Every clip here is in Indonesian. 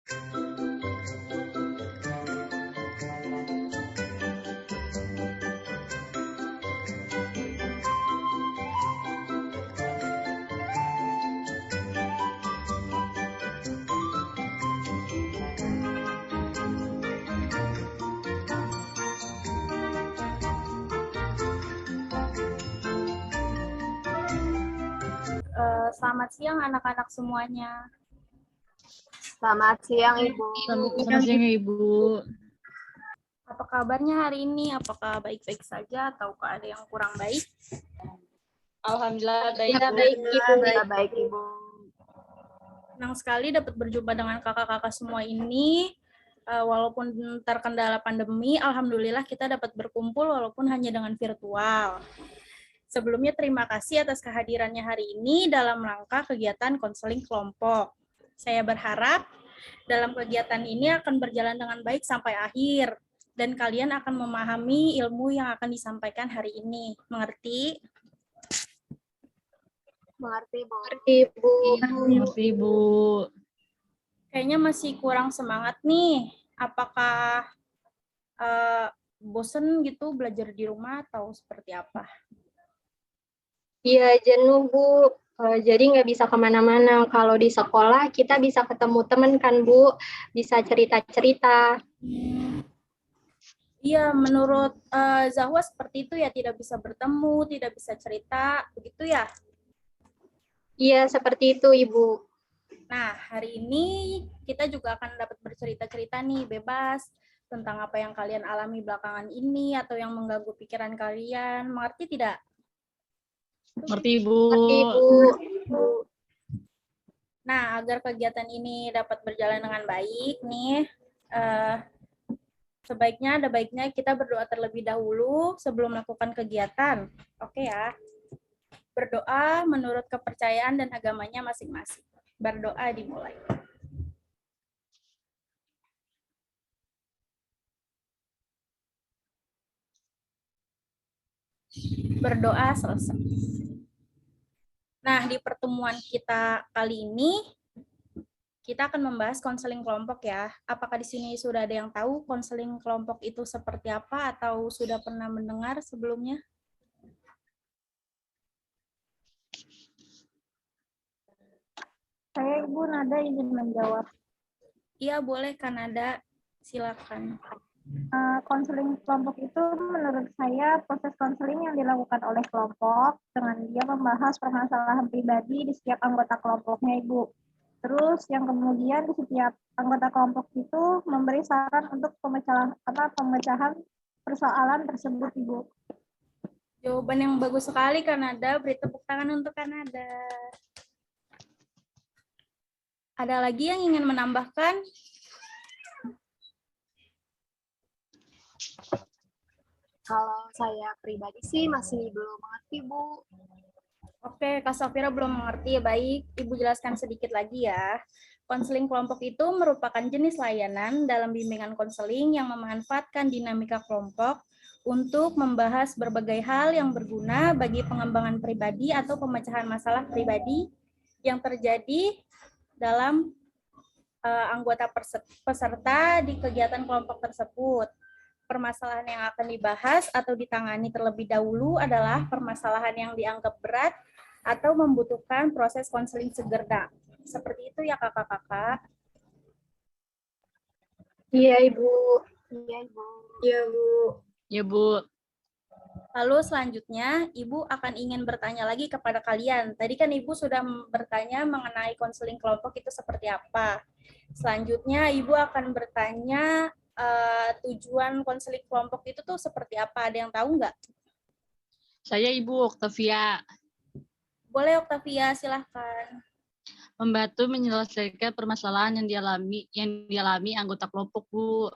Selamat siang anak-anak semuanya. Selamat siang, Ibu. Selamat siang, Ibu. Apa kabarnya hari ini? Apakah baik-baik saja ataukah ada yang kurang baik? Alhamdulillah baik. Baik, Ibu. Senang sekali dapat berjumpa dengan kakak-kakak semua ini. Walaupun terkendala pandemi, alhamdulillah kita dapat berkumpul walaupun hanya dengan virtual. Sebelumnya terima kasih atas kehadirannya hari ini dalam rangka kegiatan konseling kelompok. Saya berharap dalam kegiatan ini akan berjalan dengan baik sampai akhir dan kalian akan memahami ilmu yang akan disampaikan hari ini. Mengerti? Mengerti, Bu. Mengerti, Ibu. Kayaknya masih kurang semangat nih. Apakah bosen gitu belajar di rumah atau seperti apa? Iya, jenuh, Bu. Jadi nggak bisa kemana-mana. Kalau di sekolah, kita bisa ketemu teman kan, Bu. Bisa cerita-cerita. Iya, menurut Zahwa seperti itu ya, tidak bisa bertemu, tidak bisa cerita, begitu ya? Iya, seperti itu, Ibu. Nah, hari ini kita juga akan dapat bercerita-cerita nih, bebas, tentang apa yang kalian alami belakangan ini, atau yang mengganggu pikiran kalian. Mengerti tidak? Mengerti, Ibu. Mengerti, Bu. Nah, agar kegiatan ini dapat berjalan dengan baik nih, sebaiknya ada baiknya kita berdoa terlebih dahulu sebelum melakukan kegiatan. Oke ya. Berdoa menurut kepercayaan dan agamanya masing-masing. Berdoa dimulai. Berdoa selesai. Nah, di pertemuan kita kali ini, kita akan membahas konseling kelompok ya. Apakah di sini sudah ada yang tahu konseling kelompok itu seperti apa atau sudah pernah mendengar sebelumnya? Saya Ibu Nada ingin menjawab. Iya, boleh Kanada. Silakan. Konseling kelompok itu menurut saya proses konseling yang dilakukan oleh kelompok dengan dia membahas permasalahan pribadi di setiap anggota kelompoknya, Ibu. Terus yang kemudian di setiap anggota kelompok itu memberi saran untuk pemecahan persoalan tersebut, Ibu. Jawaban yang bagus sekali Kanada. Beri tepuk tangan untuk Kanada. Ada lagi yang ingin menambahkan? Kalau saya pribadi sih masih belum mengerti, Bu. Oke, Kak Safira belum mengerti. Baik, Ibu jelaskan sedikit lagi ya. Konseling kelompok itu merupakan jenis layanan dalam bimbingan konseling yang memanfaatkan dinamika kelompok untuk membahas berbagai hal yang berguna bagi pengembangan pribadi atau pemecahan masalah pribadi yang terjadi dalam anggota peserta di kegiatan kelompok tersebut. Permasalahan yang akan dibahas atau ditangani terlebih dahulu adalah permasalahan yang dianggap berat atau membutuhkan proses konseling segera. Seperti itu ya kakak-kakak. Iya, Ibu. Iya, Ibu. Iya, Bu. Ya, Bu. Lalu selanjutnya, Ibu akan ingin bertanya lagi kepada kalian. Tadi kan Ibu sudah bertanya mengenai konseling kelompok itu seperti apa. Selanjutnya, Ibu akan bertanya tujuan konseling kelompok itu tuh seperti apa? Ada yang tahu nggak? Saya Ibu Octavia. Boleh Octavia, silahkan. Membantu menyelesaikan permasalahan yang dialami anggota kelompok, Bu.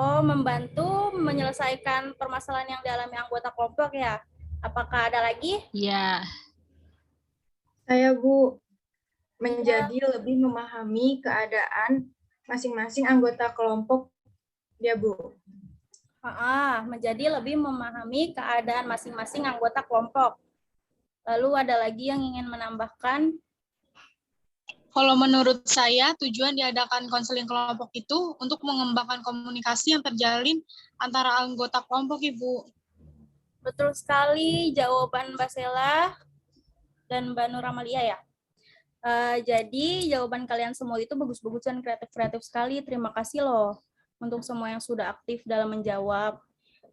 Membantu menyelesaikan permasalahan yang dialami anggota kelompok ya. Apakah ada lagi? Iya. Saya, Bu, menjadi lebih memahami keadaan masing-masing anggota kelompok, ya, Bu. Menjadi lebih memahami keadaan masing-masing anggota kelompok. Lalu ada lagi yang ingin menambahkan? Kalau menurut saya, tujuan diadakan konseling kelompok itu untuk mengembangkan komunikasi yang terjalin antara anggota kelompok, Ibu. Betul sekali jawaban Mbak Sela dan Mbak Nur Amalia ya. Jadi jawaban kalian semua itu bagus-bagus dan kreatif-kreatif sekali. Terima kasih loh untuk semua yang sudah aktif dalam menjawab.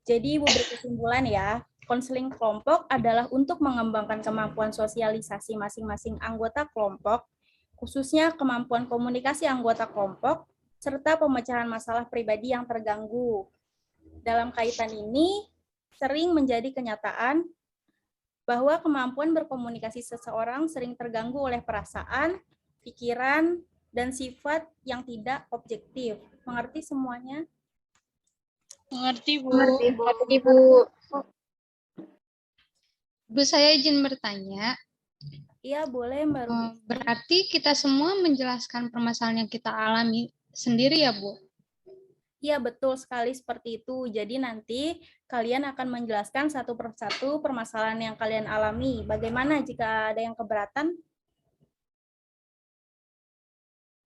Jadi Ibu berkesimpulan ya, konseling kelompok adalah untuk mengembangkan kemampuan sosialisasi masing-masing anggota kelompok, khususnya kemampuan komunikasi anggota kelompok, serta pemecahan masalah pribadi yang terganggu. Dalam kaitan ini, sering menjadi kenyataan bahwa kemampuan berkomunikasi seseorang sering terganggu oleh perasaan, pikiran, dan sifat yang tidak objektif. Mengerti semuanya? Mengerti, Bu? Mengerti, Bu. Bu, saya izin bertanya. Iya, boleh, Mbak Ruby. Berarti kita semua menjelaskan permasalahan yang kita alami sendiri ya, Bu? Iya, betul sekali seperti itu. Jadi nanti kalian akan menjelaskan satu persatu permasalahan yang kalian alami. Bagaimana jika ada yang keberatan?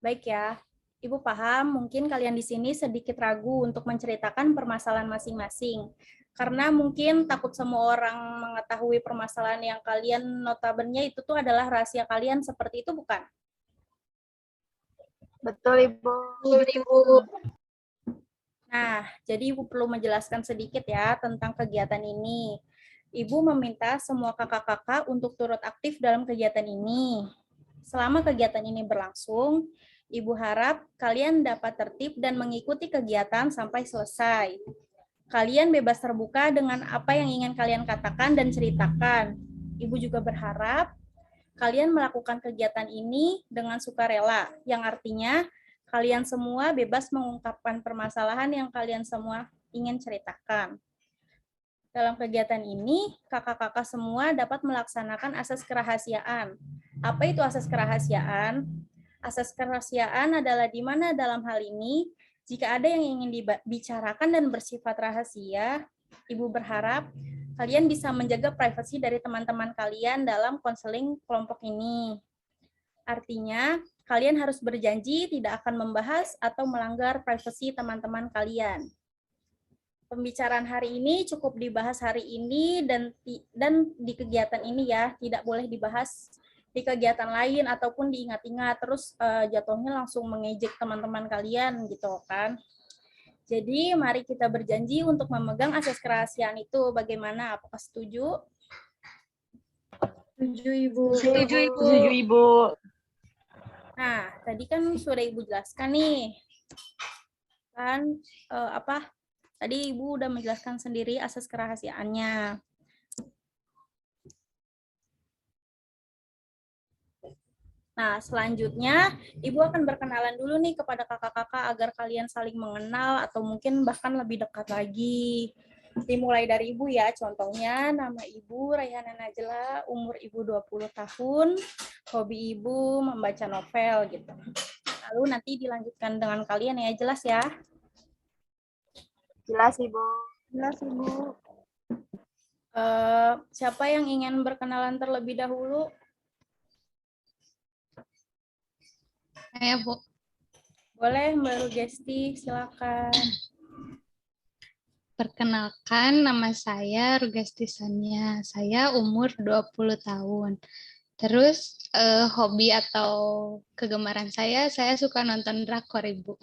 Baik ya. Ibu paham, mungkin kalian di sini sedikit ragu untuk menceritakan permasalahan masing-masing. Karena mungkin takut semua orang mengetahui permasalahan yang kalian notabene itu tuh adalah rahasia kalian, seperti itu bukan? Betul, Ibu. Betul, Ibu. Nah, jadi Ibu perlu menjelaskan sedikit ya tentang kegiatan ini. Ibu meminta semua kakak-kakak untuk turut aktif dalam kegiatan ini. Selama kegiatan ini berlangsung, Ibu harap kalian dapat tertib dan mengikuti kegiatan sampai selesai. Kalian bebas terbuka dengan apa yang ingin kalian katakan dan ceritakan. Ibu juga berharap kalian melakukan kegiatan ini dengan sukarela, yang artinya kalian semua bebas mengungkapkan permasalahan yang kalian semua ingin ceritakan. Dalam kegiatan ini, kakak-kakak semua dapat melaksanakan asas kerahasiaan. Apa itu asas kerahasiaan? Asas kerahasiaan adalah di mana dalam hal ini, jika ada yang ingin dibicarakan dan bersifat rahasia, Ibu berharap kalian bisa menjaga privasi dari teman-teman kalian dalam konseling kelompok ini. Artinya, kalian harus berjanji tidak akan membahas atau melanggar privasi teman-teman kalian. Pembicaraan hari ini cukup dibahas hari ini dan di kegiatan ini ya, tidak boleh dibahas di kegiatan lain ataupun diingat-ingat terus jatuhnya langsung mengejek teman-teman kalian gitu kan. Jadi mari kita berjanji untuk memegang asas kerahasiaan itu. Bagaimana? Apakah setuju? Setuju, Ibu. Setuju, Ibu. Setuju, Ibu. Nah, tadi kan sudah Ibu jelaskan nih. Kan Tadi Ibu udah menjelaskan sendiri asas kerahasiaannya. Nah, selanjutnya Ibu akan berkenalan dulu nih kepada kakak-kakak agar kalian saling mengenal atau mungkin bahkan lebih dekat lagi. Dimulai dari Ibu ya, contohnya nama Ibu Rayhana Najla, umur Ibu 20 tahun, hobi Ibu membaca novel gitu. Lalu nanti dilanjutkan dengan kalian ya, jelas ya? Jelas, Ibu. Jelas, Ibu. Siapa yang ingin berkenalan terlebih dahulu? Saya, Bu. Boleh, Mbak Rugesti, silakan. Perkenalkan, nama saya Rugesti Sania. Saya umur 20 tahun. Terus hobi atau kegemaran saya suka nonton drakor, Ibu.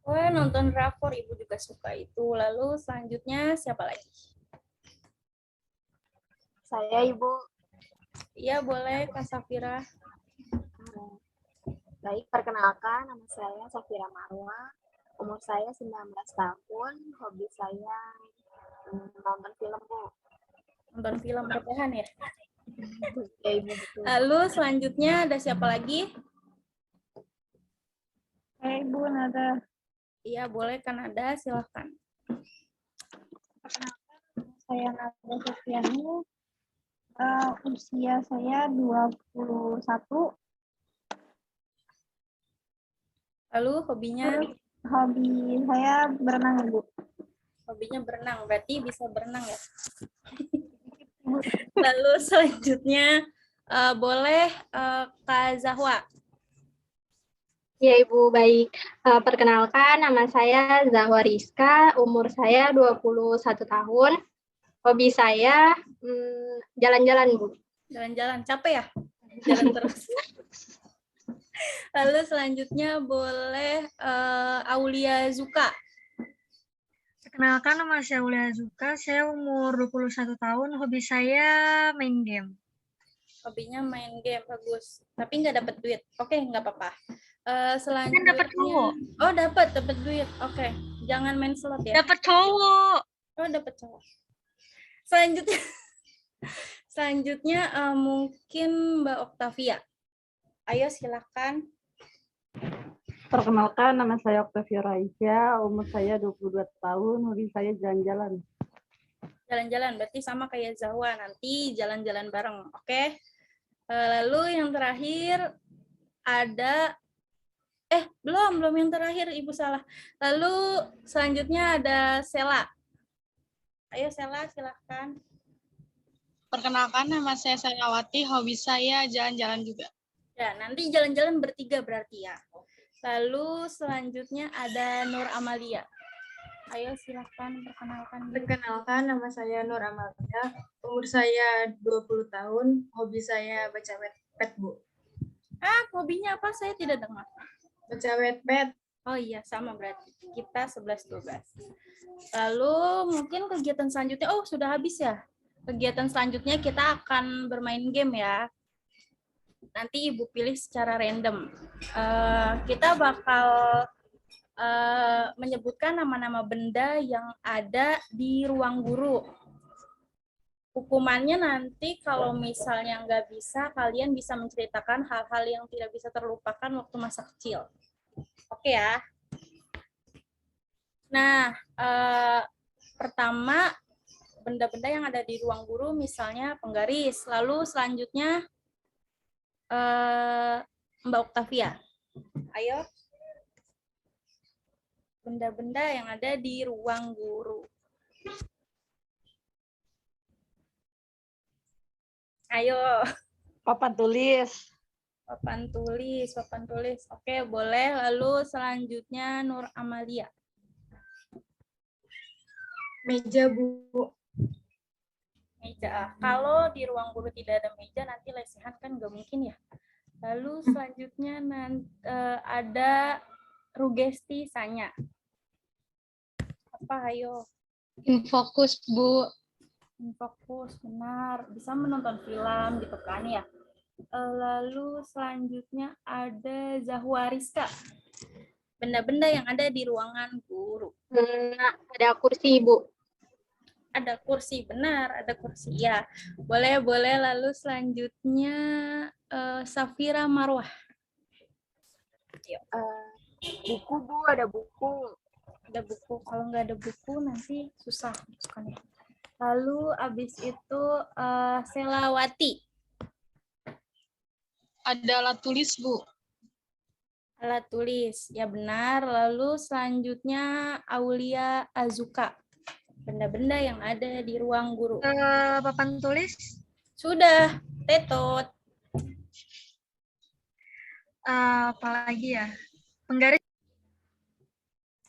Wah, nonton drakor, Ibu juga suka itu. Lalu selanjutnya siapa lagi? Saya, Ibu. Iya, boleh, Kak Safira. Baik, perkenalkan, nama saya Safira Marwa. Umur saya 19 tahun. Hobi saya nonton film, Bu. Nonton film bertahan ya? Ya, Ibu, betul. Lalu selanjutnya ada siapa lagi? Ibu Nada. Iya, boleh, Kanada, silahkan. Saya Nada Sufiani. Usia saya 21. Lalu hobinya? Hobi saya berenang, Ibu. Hobinya berenang, berarti bisa berenang ya? Lalu selanjutnya boleh Kak Zahwa. Ya, Ibu, baik. Perkenalkan, nama saya Zahwa Rizka, umur saya 21 tahun. Hobi saya jalan-jalan, Bu. Jalan-jalan, capek ya? Jalan terus. Lalu selanjutnya boleh Aulia Zuka. Perkenalkan, nama saya Aulia Zuka, saya umur 21 tahun, hobi saya main game. Hobinya main game, bagus. Tapi nggak dapat duit. Oke, nggak apa-apa. Kan Selanjutnya, dapat cowok. oh dapat duit. Oke, jangan main slot ya. Dapat cowok. Oh dapat cowok. Selanjutnya, selanjutnya mungkin Mbak Octavia. Ayo silakan. Perkenalkan, nama saya Octavia Raisya, umur saya 22 tahun, hobi saya jalan-jalan. Jalan-jalan, berarti sama kayak Zahwa, nanti jalan-jalan bareng, oke? Lalu yang terakhir ada, belum yang terakhir, Ibu salah. Lalu selanjutnya ada Sela. Ayo Sela, silahkan. Perkenalkan, nama saya Selawati, hobi saya jalan-jalan juga. Ya, nanti jalan-jalan bertiga berarti ya. Lalu selanjutnya ada Nur Amalia. Ayo silahkan perkenalkan diri. Perkenalkan, nama saya Nur Amalia, umur saya 20 tahun, hobi saya baca Wattpad, Bu. Hobinya apa? Saya tidak dengar. Baca Wattpad. Oh iya, sama berarti. Kita 11-12. Lalu mungkin kegiatan selanjutnya, sudah habis ya? Kegiatan selanjutnya kita akan bermain game ya. Nanti Ibu pilih secara random. Kita bakal menyebutkan nama-nama benda yang ada di ruang guru. Hukumannya nanti kalau misalnya nggak bisa, kalian bisa menceritakan hal-hal yang tidak bisa terlupakan waktu masa kecil. Oke ya. Nah, pertama benda-benda yang ada di ruang guru, misalnya penggaris. Lalu selanjutnya Mbak Octavia. Ayo. Benda-benda yang ada di ruang guru. Ayo. Papan tulis. Papan tulis. Oke, boleh. Lalu selanjutnya Nur Amalia. Meja, Bu. Meja. Kalau di ruang guru tidak ada meja, nanti lesehan kan nggak mungkin ya. Lalu selanjutnya ada Rugesti Sanya. Apa, ayo? Infokus, Bu. Infokus, benar. Bisa menonton film gitu kan ya. Lalu selanjutnya ada Zahwa Rizka. Benda-benda yang ada di ruangan guru. Ada kursi, Bu. Ada kursi, benar. Ada kursi, ya. Boleh. Lalu selanjutnya Safira Marwah. Buku, Bu, ada buku. Ada buku. Kalau nggak ada buku nanti susah masukkannya. Lalu abis itu Selawati. Ada alat tulis, Bu. Alat tulis, ya benar. Lalu selanjutnya Aulia Azuka. Benda-benda yang ada di ruang guru. Papan tulis. Sudah, Tetot. Apalagi ya? Penggaris.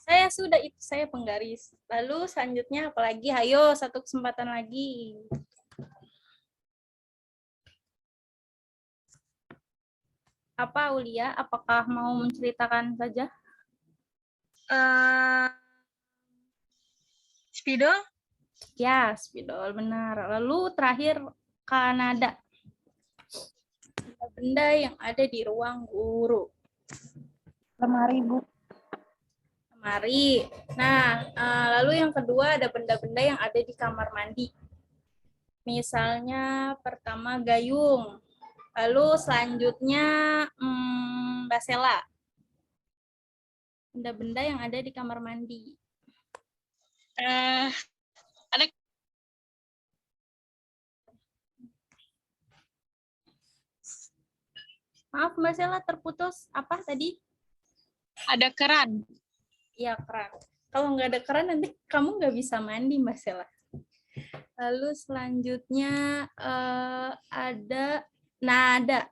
Saya sudah, itu saya penggaris. Lalu selanjutnya apalagi? Ayo, satu kesempatan lagi. Apa, Aulia? Apakah mau menceritakan saja? Spidol? Ya, spidol, benar. Lalu terakhir Kanada. Benda yang ada di ruang guru. Lemari, Bu. Lemari. Nah, lalu yang kedua ada benda-benda yang ada di kamar mandi. Misalnya pertama gayung. Lalu selanjutnya basela. Benda-benda yang ada di kamar mandi. Ada Maaf Mbak Sela, terputus. Apa tadi? Ada keran. Iya, keran. Kalau nggak ada keran nanti kamu nggak bisa mandi Mbak Sela. Lalu selanjutnya ada nada.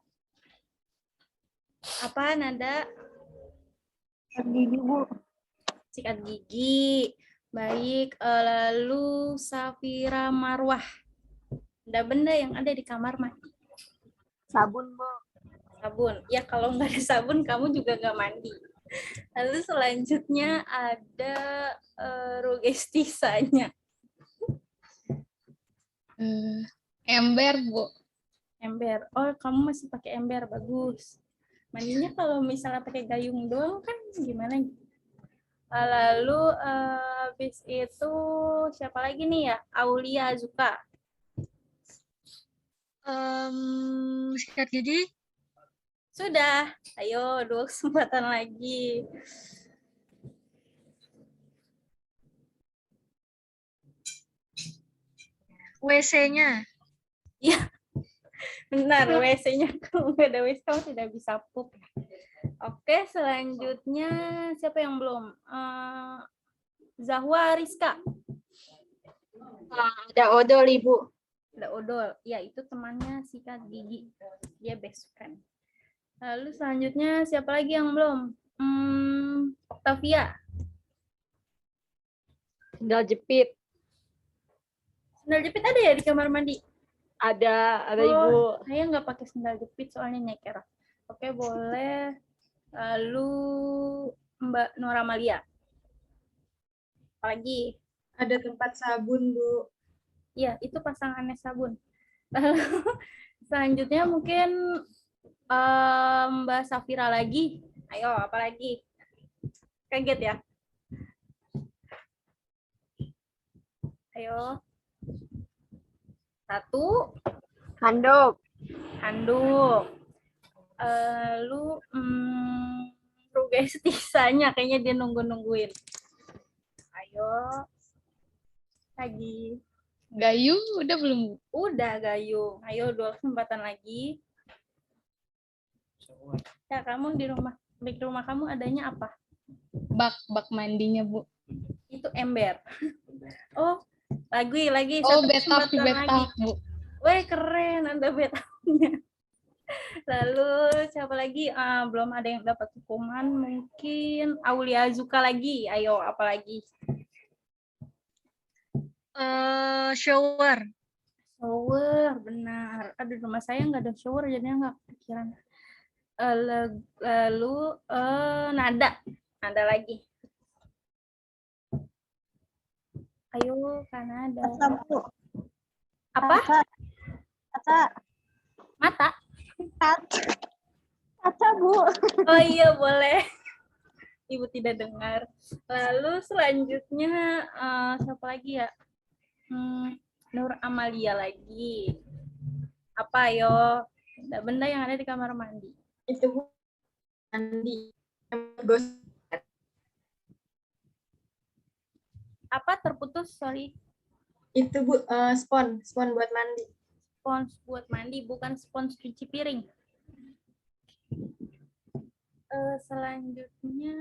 Apa nada? sikat gigi, Bu. Sikat gigi. Baik, lalu Safira Marwah. Benda-benda yang ada di kamar mandi. Sabun, Bu. Sabun. Ya, kalau nggak ada sabun, kamu juga nggak mandi. Lalu selanjutnya ada Rugestisanya. Ember, Bu. Ember. Oh, kamu masih pakai ember. Bagus. Mandinya kalau misalnya pakai gayung doang kan gimana? Lalu habis itu siapa lagi nih ya? Aulia Azuka. Sikat gigi. Sudah. Ayo, 2 kesempatan lagi. WC-nya. Ya, benar. WC-nya. Kalau nggak ada WC, kamu tidak bisa pup. Oke, selanjutnya siapa yang belum? Zahwa Rizka. Ada odol, Ibu. Ada odol. Ya, itu temannya sikat gigi. Dia best friend. Lalu selanjutnya siapa lagi yang belum? Octavia. Sendal jepit. Sendal jepit ada ya di kamar mandi? Ada Ibu. Saya nggak pakai sendal jepit soalnya nyeker. Oke, boleh. Lalu Mbak Nora Malia. Apalagi? Ada tempat sabun, Bu. Iya, itu pasangannya sabun. Lalu selanjutnya mungkin Mbak Safira lagi. Ayo, apa lagi? Kaget ya? Ayo. 1. Handuk. Handuk. Lalu Rugestisanya kayaknya dia nungguin. Ayo. Lagi. Gayung udah belum, Bu? Udah gayung. Ayo 2 kesempatan lagi. Ya, kamu di rumah kamu adanya apa? Bak mandinya, Bu. Itu ember. Oh, lagi. Oh, 1 bathtub, kesempatan lagi. Bu. Weh, keren, ada bathtubnya. Lalu siapa lagi? Belum ada yang dapat hukuman. Mungkin Aulia Azuka lagi. Ayo, apa lagi? Shower. Shower, benar. Aduh, rumah saya nggak ada shower, jadinya nggak kepikiran. Lalu nada lagi. Ayo, Kanada. Apa? Kaca. Mata? Kaca, Bu. Oh iya, boleh. Ibu tidak dengar. Lalu selanjutnya siapa lagi ya? Nur Amalia lagi. Apa yo? Benda yang ada di kamar mandi. Itu, Bu. Mandi. Apa terputus? Sorry. Itu, Bu, spons buat mandi. Spons buat mandi, bukan spons cuci piring. Selanjutnya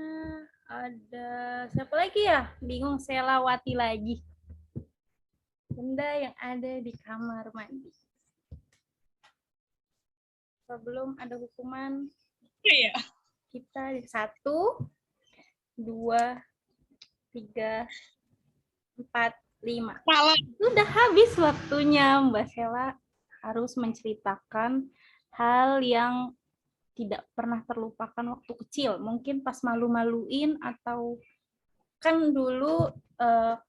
ada siapa lagi ya? Bingung, Selawati lagi. Benda yang ada di kamar mandi. Sebelum ada hukuman, kita 1, 2, 3, 4, 5. Sudah habis waktunya, Mbak Sela harus menceritakan hal yang tidak pernah terlupakan waktu kecil. Mungkin pas malu-maluin atau kan dulu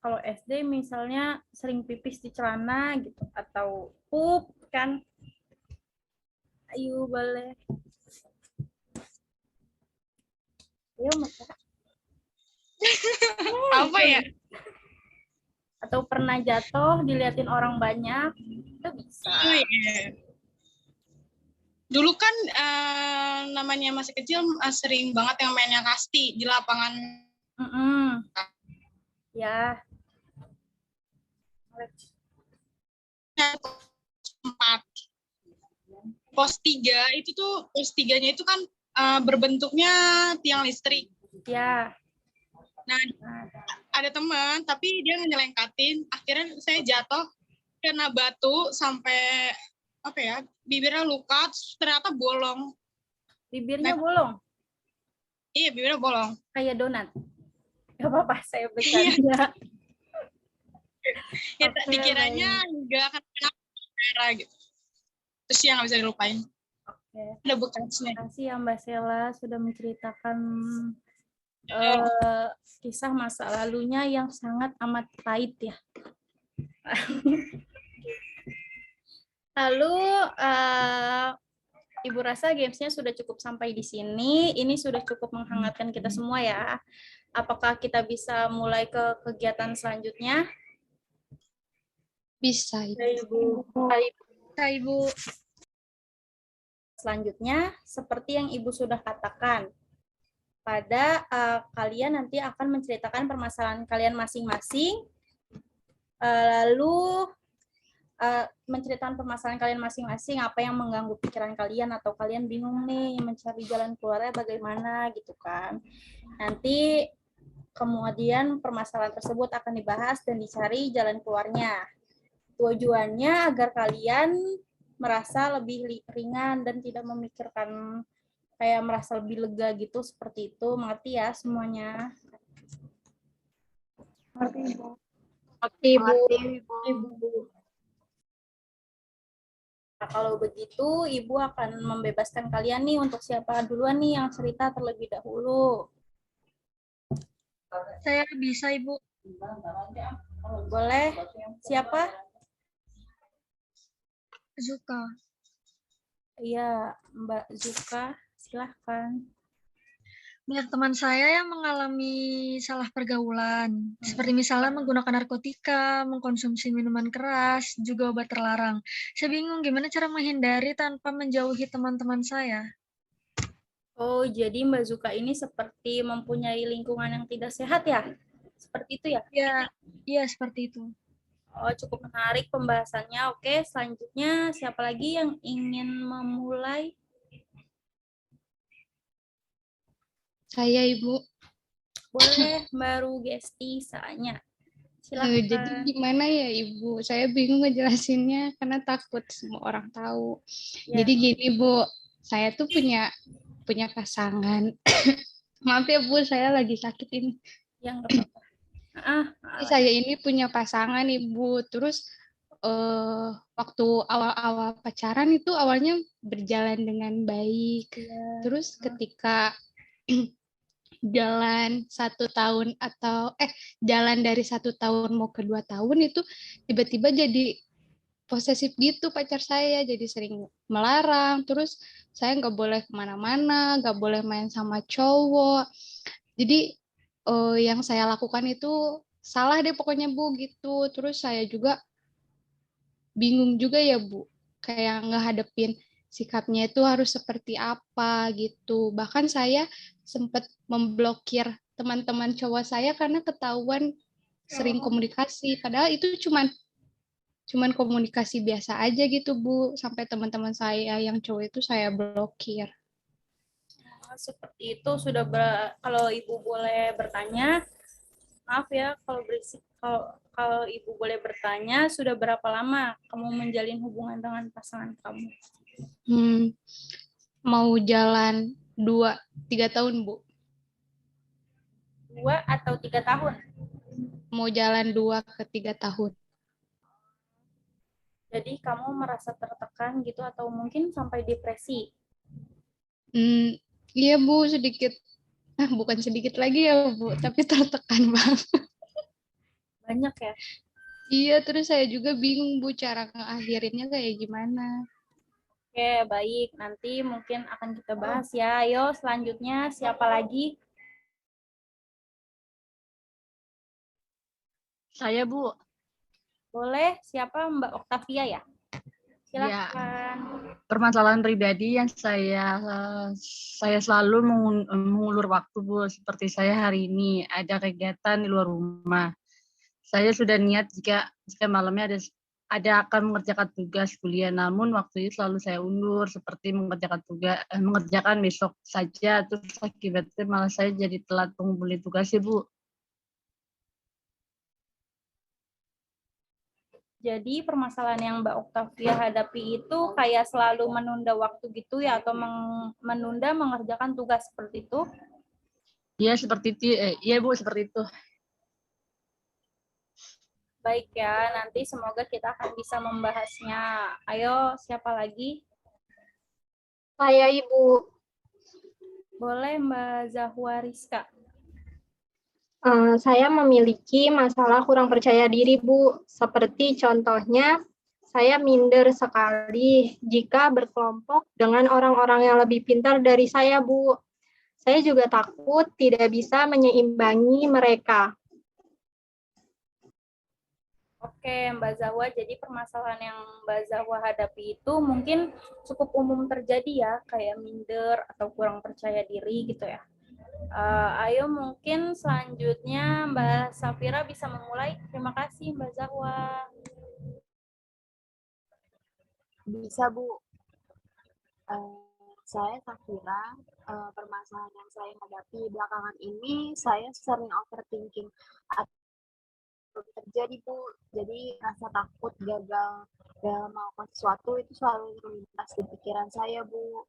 kalau SD misalnya sering pipis di celana gitu atau pup kan. Ayo boleh. Ayo Mas. Apa ya? Atau pernah jatuh diliatin orang banyak, itu bisa. Oh, iya. Dulu kan namanya masih kecil sering banget yang mainnya kasti di lapangan. Ya. Pos 3 itu tuh, pos 3-nya itu kan berbentuknya tiang listrik. Ya. Nah, ada teman tapi dia nyelengkatin, akhirnya saya jatuh kena batu sampai apa ya, bibirnya luka, ternyata bolong. Bibirnya bolong? Iya, bibirnya bolong. Kayak donat. Gak apa-apa, saya bercanda. Ya, Oke, dikiranya baik. nggak akan kenapa merah gitu. Terus yang nggak bisa dilupain. Oke. Ada bekasnya. Terima kasih ya Mbak Sela sudah menceritakan kisah masa lalunya yang sangat amat pahit ya. Lalu Ibu rasa gamesnya sudah cukup sampai di sini. Ini sudah cukup menghangatkan kita semua ya. Apakah kita bisa mulai ke kegiatan selanjutnya? Bisa, Ibu. Ibu. Selanjutnya, seperti yang Ibu sudah katakan, pada kalian nanti akan menceritakan permasalahan kalian masing-masing, lalu menceritakan permasalahan kalian masing-masing, apa yang mengganggu pikiran kalian atau kalian bingung nih mencari jalan keluarnya bagaimana gitu kan. Nanti kemudian permasalahan tersebut akan dibahas dan dicari jalan keluarnya. Tujuannya agar kalian merasa lebih ringan dan tidak memikirkan kayak merasa lebih lega gitu, seperti itu. Mengerti ya semuanya? Mengerti, Ibu. Ibu. Nah, kalau begitu, Ibu akan membebaskan kalian nih untuk siapa duluan nih yang cerita terlebih dahulu. Saya bisa, Ibu. Boleh? Siapa? Zuka. Iya, Mbak Zuka, silahkan. Banyak teman saya yang mengalami salah pergaulan, seperti misalnya menggunakan narkotika, mengkonsumsi minuman keras, juga obat terlarang. Saya bingung gimana cara menghindari tanpa menjauhi teman-teman saya. Oh, jadi Mbak Zuka ini seperti mempunyai lingkungan yang tidak sehat ya? Seperti itu ya? Iya, seperti itu. Oh, cukup menarik pembahasannya. Oke, selanjutnya siapa lagi yang ingin memulai? Saya, Ibu. Boleh, baru Gesti saatnya. Silakan. Jadi gimana ya Ibu? Saya bingung ngejelasinnya karena takut semua orang tahu. Ya. Jadi gini Bu, saya tuh punya pasangan. Maaf ya Bu, saya lagi sakit ini. Ya, nggak apa-apa. Jadi saya ini punya pasangan Ibu. Terus waktu awal-awal pacaran itu awalnya berjalan dengan baik. Ya. Terus ketika jalan 1 tahun atau jalan dari 1 tahun mau ke 2 tahun itu tiba-tiba jadi posesif gitu pacar saya, jadi sering melarang, terus saya nggak boleh kemana-mana, nggak boleh main sama cowok. Jadi yang saya lakukan itu salah deh pokoknya Bu gitu. Terus saya juga bingung juga ya Bu, kayak ngehadepin sikapnya itu harus seperti apa gitu. Bahkan saya sempat memblokir teman-teman cowok saya karena ketahuan sering komunikasi. Padahal itu cuman komunikasi biasa aja gitu Bu. Sampai teman-teman saya yang cowok itu saya blokir. Seperti itu sudah kalau Ibu boleh bertanya, maaf ya kalau berisik. Kalau Ibu boleh bertanya, sudah berapa lama kamu menjalin hubungan dengan pasangan kamu? Mau jalan 2-3 tahun, Bu. 2 atau 3 tahun? Mau jalan 2 ke 3 tahun. Jadi kamu merasa tertekan gitu atau mungkin sampai depresi? Iya Bu, sedikit. Bukan sedikit lagi ya Bu, tapi tertekan banget. Banyak ya? Iya, terus saya juga bingung Bu cara ngakhirinnya kayak gimana. Oke, baik. Nanti mungkin akan kita bahas ya. Ayo selanjutnya siapa lagi? Saya Bu. Boleh, siapa? Mbak Oktavia ya? Silakan. Ya, permasalahan pribadi yang saya selalu mengulur waktu Bu, seperti saya hari ini ada kegiatan di luar rumah. Saya sudah niat jika malamnya ada akan mengerjakan tugas kuliah, namun waktu itu selalu saya undur seperti mengerjakan besok saja, terus akibatnya malah saya jadi telat mengumpulkan tugas ya Bu. Jadi permasalahan yang Mbak Oktavia hadapi itu kayak selalu menunda waktu gitu ya, atau menunda mengerjakan tugas seperti itu? Iya seperti itu, iya Bu seperti itu. Baik ya, nanti semoga kita akan bisa membahasnya. Ayo, siapa lagi? Saya Ibu. Boleh Mbak Zahwa Rizka. Saya memiliki masalah kurang percaya diri, Bu. Seperti contohnya, saya minder sekali jika berkelompok dengan orang-orang yang lebih pintar dari saya, Bu. Saya juga takut tidak bisa menyeimbangi mereka. Oke, Mbak Zahwa, jadi permasalahan yang Mbak Zahwa hadapi itu mungkin cukup umum terjadi ya, kayak minder atau kurang percaya diri gitu ya. Ayo mungkin selanjutnya Mbak Safira bisa memulai. Terima kasih Mbak Zahwa. Bisa, Bu. Saya Safira. Permasalahan yang saya hadapi belakangan ini, saya sering overthinking terjadi, Bu. Jadi rasa takut gagal dalam melakukan sesuatu itu selalu terlintas di pikiran saya, Bu.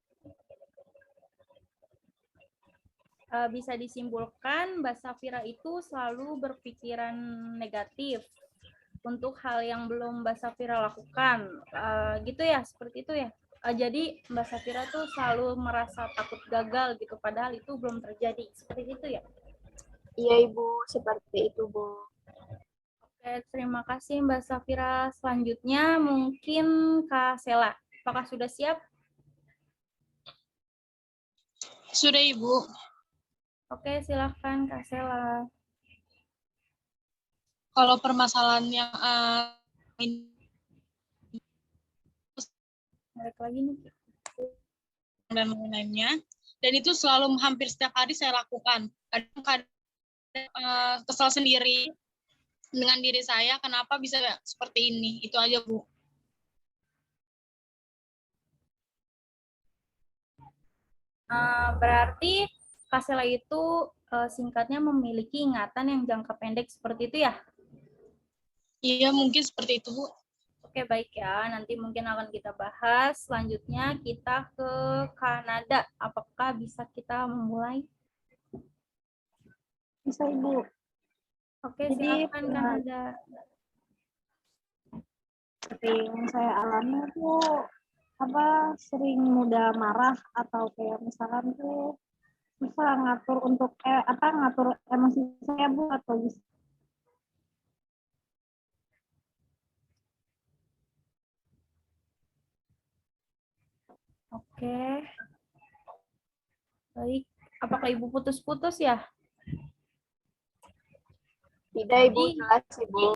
Bisa disimpulkan Mbak Safira itu selalu berpikiran negatif untuk hal yang belum Mbak Safira lakukan. Gitu ya, seperti itu ya. Jadi Mbak Safira tuh selalu merasa takut gagal gitu, padahal itu belum terjadi. Seperti itu ya? Iya, Ibu. Seperti itu, Bu. Oke, terima kasih Mbak Safira. Selanjutnya mungkin Kak Sela. Apakah sudah siap? Sudah, Ibu. Oke, silahkan Kak Sela. Kalau permasalahan yang Balik lagi nih. dan lain-lainnya, dan itu selalu hampir setiap hari saya lakukan. Kadang-kadang kesal sendiri dengan diri saya, kenapa bisa seperti ini. Itu aja, Bu. Berarti Kak Sela itu singkatnya memiliki ingatan yang jangka pendek seperti itu ya? Iya, mungkin seperti itu, Bu. Oke, baik ya. Nanti mungkin akan kita bahas. Selanjutnya kita ke Kanada. Apakah bisa kita memulai? Bisa Ibu. Oke, Jadi, silakan Kanada. Seperti yang saya alami itu sering mudah marah atau kayak misalkan tuh susah ngatur untuk ngatur emosi saya Bu atau bisa. Oke. Baik. Apakah Ibu putus-putus ya? Tidak, Ibu. Jelas, Ibu.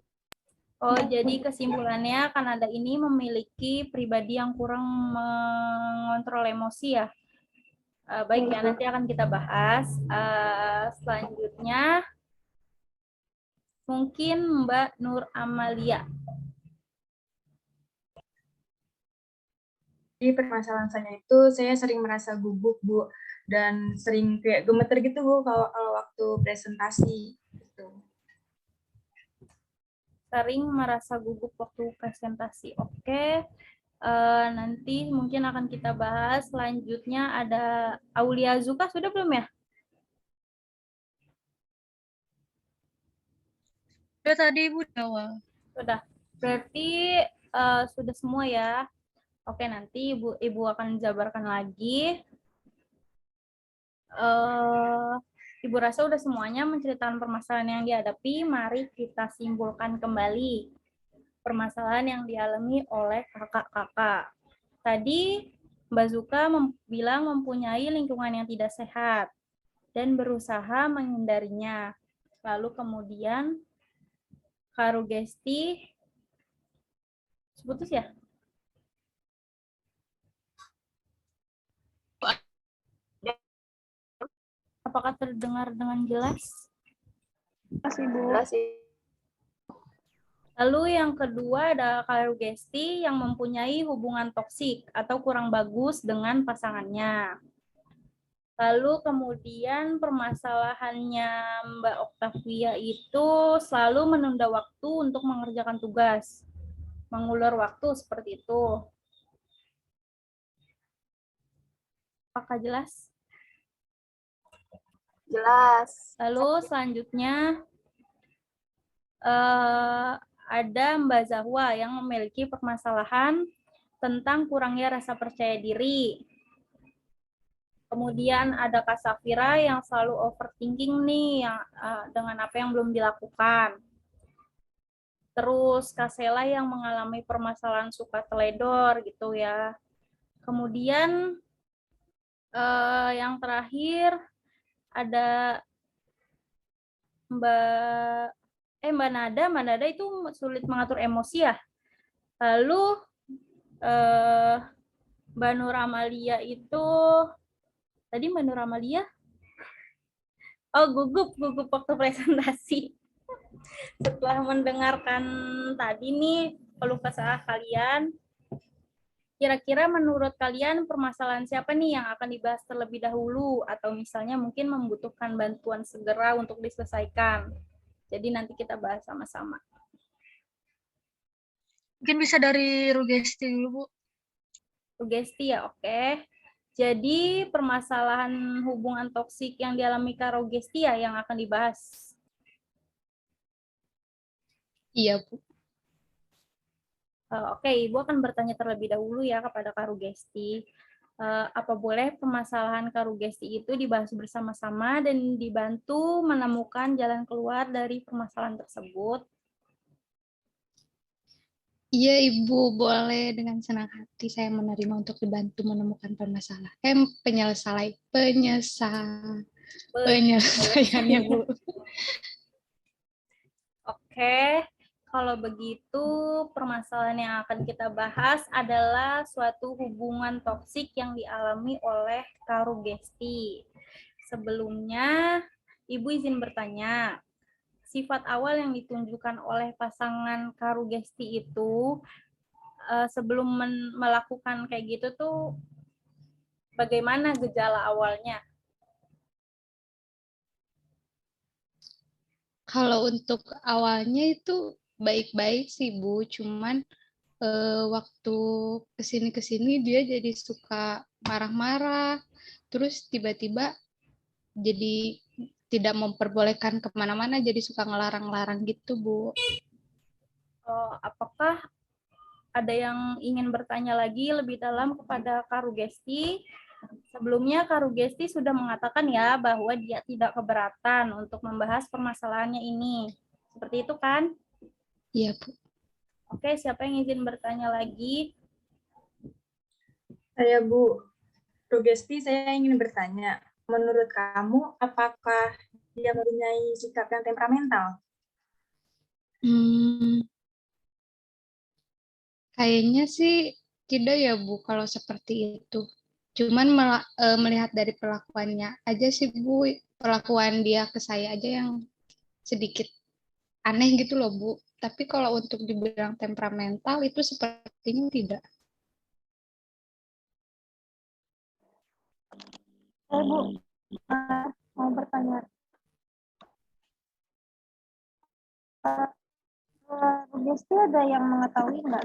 Oh, jadi kesimpulannya Kanada ini memiliki pribadi yang kurang mengontrol emosi ya. Baik ya, nanti akan kita bahas. Selanjutnya, mungkin Mbak Nur Amalia. Jadi permasalahan saya itu saya sering merasa gugup, Bu, dan sering kayak gemeter gitu, Bu, kalau waktu presentasi gitu. Sering merasa gugup waktu presentasi. Oke. Nanti mungkin akan kita bahas. Selanjutnya ada Aulia Zuka, sudah belum ya? Sudah tadi Ibu di awal. Sudah. Berarti sudah semua ya. Oke, nanti Ibu akan jabarkan lagi. Ibu rasa udah semuanya menceritakan permasalahan yang dihadapi. Mari kita simpulkan kembali permasalahan yang dialami oleh kakak-kakak. Tadi Mbak Zuka bilang mempunyai lingkungan yang tidak sehat dan berusaha menghindarinya. Lalu kemudian Kak Rugesti, putus ya? Apakah terdengar dengan jelas? Jelas, Ibu. Lalu yang kedua ada Kak Rugesti yang mempunyai hubungan toksik atau kurang bagus dengan pasangannya. Lalu kemudian permasalahannya Mbak Oktavia itu selalu menunda waktu untuk mengerjakan tugas. Mengulur waktu seperti itu. Apakah jelas? Jelas. Lalu selanjutnya ada Mbak Zahwa yang memiliki permasalahan tentang kurangnya rasa percaya diri. Kemudian ada Kak Safira yang selalu overthinking nih yang dengan apa yang belum dilakukan. Terus Kak Sela yang mengalami permasalahan suka teledor gitu ya. Kemudian yang terakhir ada Mbak Nada itu sulit mengatur emosi ya. Lalu Mbak Nur Amalia itu tadi Mbak Nur Amalia gugup waktu presentasi. Setelah mendengarkan tadi nih keluh kesah kalian, kira-kira menurut kalian permasalahan siapa nih yang akan dibahas terlebih dahulu atau misalnya mungkin membutuhkan bantuan segera untuk diselesaikan. Jadi nanti kita bahas sama-sama. Mungkin bisa dari Rugesti dulu, Bu. Rugesti ya, oke. Jadi permasalahan hubungan toksik yang dialami Kak Rugesti ya yang akan dibahas. Iya, Bu. Oke, Ibu akan bertanya terlebih dahulu ya kepada Kak Rugesti. Apa boleh permasalahan Kak Rugesti itu dibahas bersama-sama dan dibantu menemukan jalan keluar dari permasalahan tersebut? Iya, Ibu, boleh dengan senang hati saya menerima untuk dibantu menemukan penyelesaiannya, Bu. Oke, kalau begitu permasalahan yang akan kita bahas adalah suatu hubungan toksik yang dialami oleh Kak Rugesti. Sebelumnya, Ibu izin bertanya, sifat awal yang ditunjukkan oleh pasangan Kak Rugesti itu sebelum melakukan kayak gitu tuh bagaimana gejala awalnya? Kalau untuk awalnya itu baik-baik sih, Bu. Cuman waktu kesini dia jadi suka marah-marah. Terus tiba-tiba jadi tidak memperbolehkan kemana-mana, jadi suka ngelarang-larang gitu, Bu. Apakah ada yang ingin bertanya lagi lebih dalam kepada Kak Rugesti? Sebelumnya Kak Rugesti sudah mengatakan ya bahwa dia tidak keberatan untuk membahas permasalahannya ini. Seperti itu kan? Iya, Bu. Oke, siapa yang izin bertanya lagi? Saya, Bu. Rugesti, saya ingin bertanya. Menurut kamu, apakah dia mempunyai sikap yang temperamental? Kayaknya sih tidak ya, Bu, kalau seperti itu. Cuman melihat dari perlakuannya aja sih, Bu, perlakuan dia ke saya aja yang sedikit aneh gitu loh, Bu. Tapi kalau untuk dibilang temperamental itu sepertinya tidak. Bu, mau bertanya. Rugesti ada yang mengetahui nggak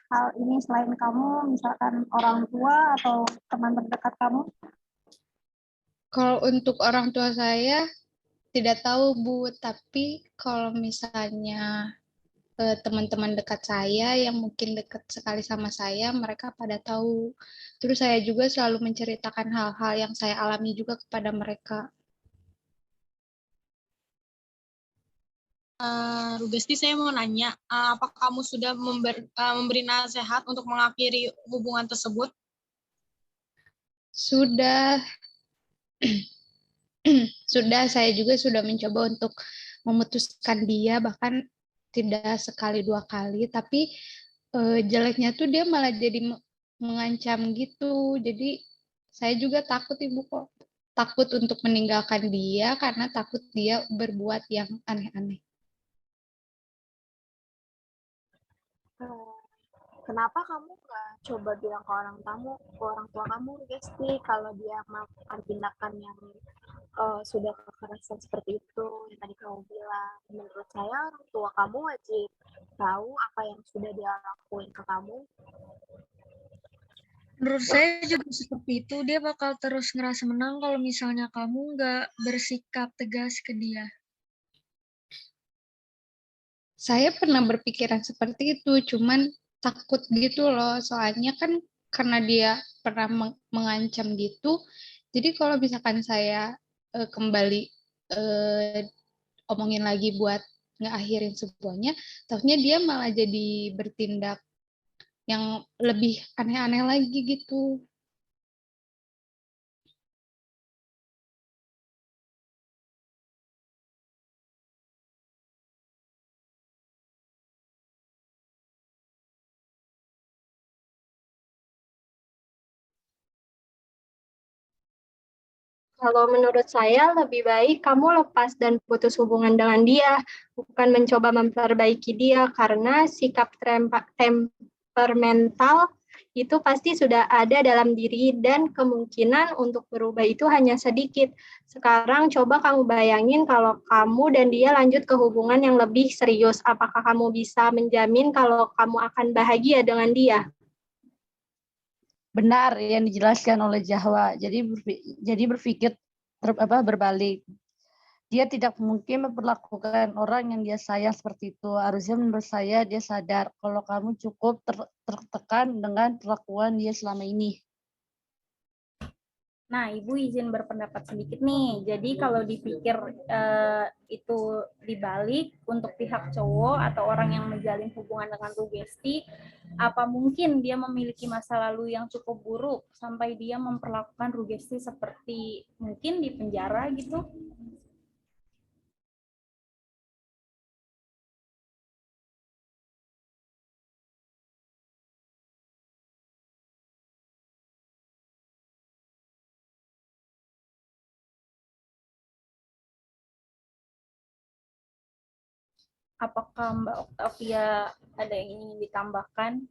hal ini selain kamu, misalkan orang tua atau teman terdekat kamu? Kalau untuk orang tua saya tidak tahu, Bu, tapi kalau misalnya teman-teman dekat saya yang mungkin dekat sekali sama saya, mereka pada tahu. Terus saya juga selalu menceritakan hal-hal yang saya alami juga kepada mereka. Rugesti, saya mau nanya, apakah kamu sudah memberi nasihat untuk mengakhiri hubungan tersebut? Sudah. Sudah, saya juga sudah mencoba untuk memutuskan dia, bahkan tidak sekali dua kali, tapi jeleknya tuh dia malah jadi mengancam gitu. Jadi saya juga takut, Ibu, kok. Takut untuk meninggalkan dia karena takut dia berbuat yang aneh-aneh. Kenapa kamu nggak coba bilang ke orang tua kamu, Gesti, kalau dia melakukan tindakan yang sudah kekerasan seperti itu yang tadi kamu bilang? Menurut saya orang tua kamu wajib tahu apa yang sudah dia lakuin ke kamu. Menurut saya juga seperti itu. Dia bakal terus ngerasa menang kalau misalnya kamu nggak bersikap tegas ke dia. Saya pernah berpikiran seperti itu, cuman takut gitu loh. Soalnya kan karena dia pernah mengancam gitu. Jadi kalau misalkan saya kembali eh, omongin lagi buat ngeakhirin semuanya, takutnya dia malah jadi bertindak yang lebih aneh-aneh lagi gitu. Kalau menurut saya lebih baik kamu lepas dan putus hubungan dengan dia, bukan mencoba memperbaiki dia karena sikap temperamental itu pasti sudah ada dalam diri dan kemungkinan untuk berubah itu hanya sedikit. Sekarang coba kamu bayangin kalau kamu dan dia lanjut ke hubungan yang lebih serius, apakah kamu bisa menjamin kalau kamu akan bahagia dengan dia? Benar yang dijelaskan oleh Jahwa. Jadi berpikir berbalik. Dia tidak mungkin memperlakukan orang yang dia sayang seperti itu. Harusnya menurut saya dia sadar kalau kamu cukup tertekan dengan perlakuan dia selama ini. Nah, Ibu izin berpendapat sedikit nih. Jadi kalau dipikir itu dibalik untuk pihak cowok atau orang yang menjalin hubungan dengan Rugesti, apa mungkin dia memiliki masa lalu yang cukup buruk sampai dia memperlakukan Rugesti seperti mungkin di penjara gitu? Apakah Mbak Oktavia ada yang ingin ditambahkan?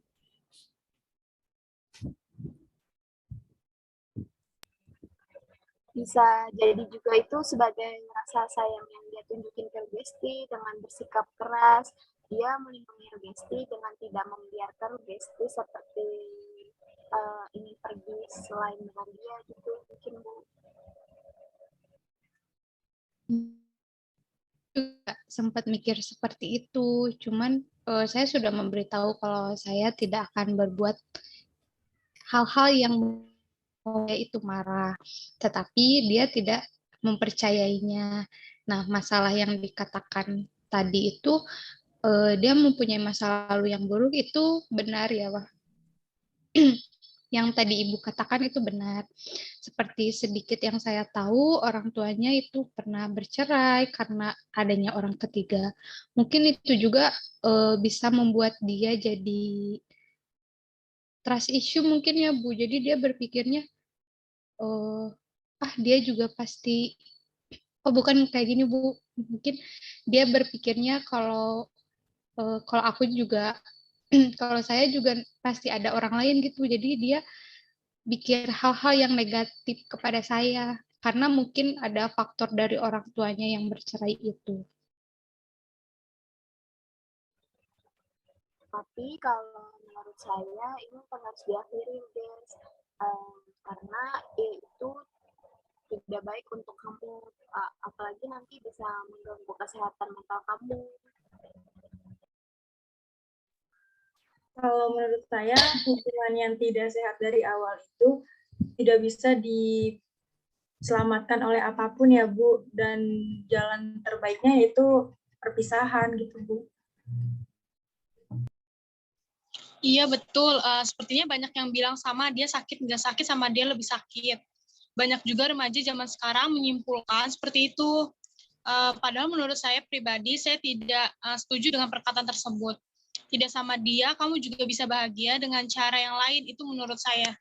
Bisa jadi juga itu sebagai rasa sayang yang dia tunjukin ke Rugesti dengan bersikap keras. Dia melindungi Rugesti dengan tidak membiarkan Rugesti seperti ini pergi selain dengan dia gitu mungkin Bu. Juga sempat mikir seperti itu, cuman saya sudah memberitahu kalau saya tidak akan berbuat hal-hal yang dia itu marah, tetapi dia tidak mempercayainya. Nah, masalah yang dikatakan tadi itu dia mempunyai masa lalu yang buruk itu benar ya, Wah. Yang tadi Ibu katakan itu benar. Seperti sedikit yang saya tahu, orang tuanya itu pernah bercerai karena adanya orang ketiga. Mungkin itu juga bisa membuat dia jadi trust issue mungkin ya, Bu. Jadi dia berpikirnya, dia juga pasti, bukan kayak gini, Bu. Mungkin dia berpikirnya kalau aku juga, kalau saya juga pasti ada orang lain gitu. Jadi dia pikir hal-hal yang negatif kepada saya karena mungkin ada faktor dari orang tuanya yang bercerai itu. Tapi kalau menurut saya ini harus diakhiri guys, karena itu tidak baik untuk kamu, apalagi nanti bisa mengganggu kesehatan mental kamu. Kalau menurut saya, hubungan yang tidak sehat dari awal itu tidak bisa diselamatkan oleh apapun ya, Bu. Dan jalan terbaiknya yaitu perpisahan gitu, Bu. Iya, betul. Sepertinya banyak yang bilang sama dia sakit, nggak sakit, sama dia lebih sakit. Banyak juga remaja zaman sekarang menyimpulkan seperti itu. Padahal menurut saya pribadi, saya tidak setuju dengan perkataan tersebut. Tidak sama dia, kamu juga bisa bahagia dengan cara yang lain, itu menurut saya.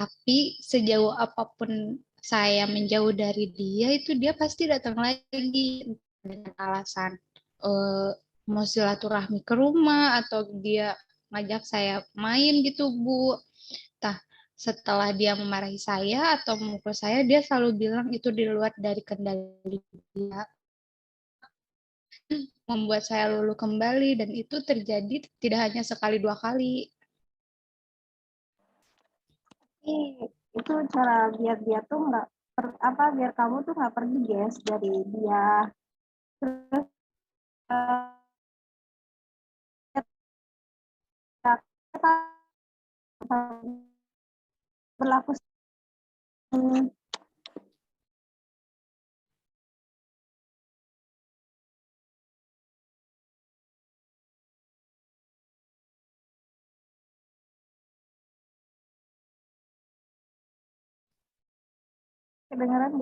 Tapi sejauh apapun saya menjauh dari dia, itu dia pasti datang lagi dengan alasan mau silaturahmi ke rumah atau dia ngajak saya main gitu, Bu. Nah, setelah dia memarahi saya atau memukul saya, dia selalu bilang itu di luar dari kendali dia. Membuat saya luluh kembali dan itu terjadi tidak hanya sekali dua kali. Itu cara biar dia tuh nggak biar kamu tuh nggak pergi guys dari dia. Terus berlaku kedengaran.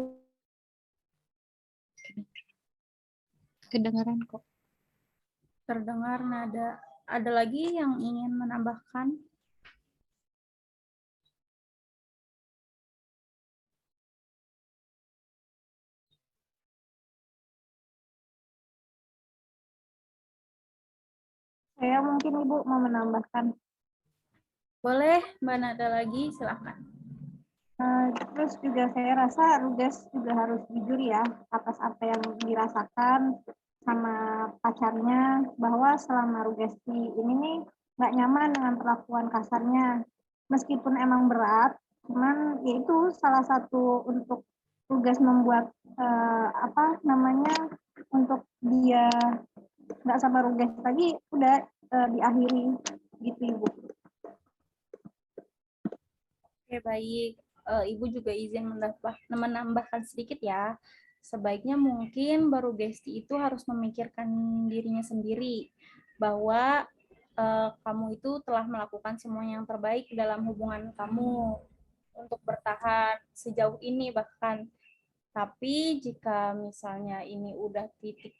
Kedengaran kok. Terdengar nada. Ada lagi yang ingin menambahkan? Saya mungkin Ibu mau menambahkan. Boleh, Mbak Nada lagi, silakan. Terus juga saya rasa Ruges juga harus jujur ya atas apa yang dirasakan sama pacarnya, bahwa selama Rugesti ini nih nggak nyaman dengan perlakuan kasarnya. Meskipun emang berat, cuman ya itu salah satu untuk Ruges membuat untuk dia nggak sama Ruges lagi, udah diakhiri gitu Ibu. Oke, baik. Ibu juga izin menambahkan sedikit ya. Sebaiknya mungkin baru Gesti itu harus memikirkan dirinya sendiri bahwa kamu itu telah melakukan semua yang terbaik dalam hubungan kamu untuk bertahan sejauh ini bahkan. Tapi jika misalnya ini udah titik